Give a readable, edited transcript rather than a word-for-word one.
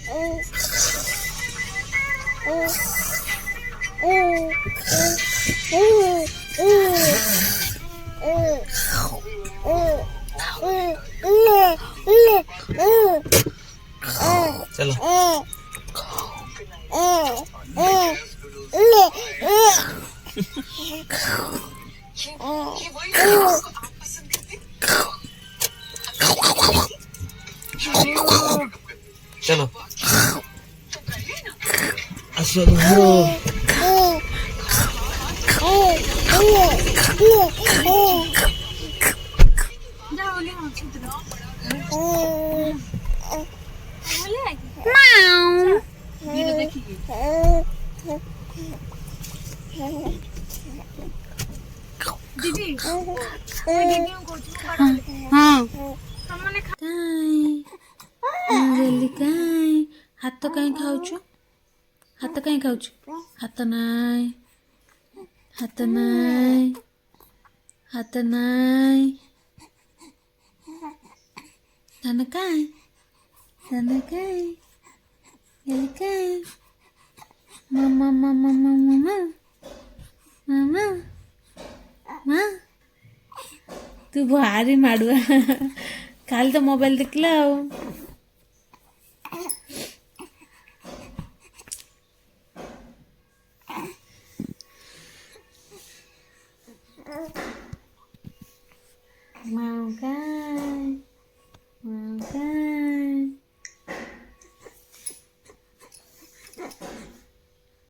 चलो चलो दीदी କାଇଁ ହାତ କାଇଁ ଖାଉଛୁ? ହାତ କାଇଁ ଖାଉଛୁ? ହାତ ନାଇଁ, ହାତ ନାଇଁ, ହାତ ନାଇଁ। ଧାନ କାଇଁ, ଧାନ କାଇଁ, ଏଲି କାଇଁ? ମାମା ମାମା ମାମା ମାମା ମା ତୁ ଭାରି ମାଡୁଆ ଖାଲି ତ ମୋବାଇଲ ଦେଖିଲା ଆଉ। Mau kan?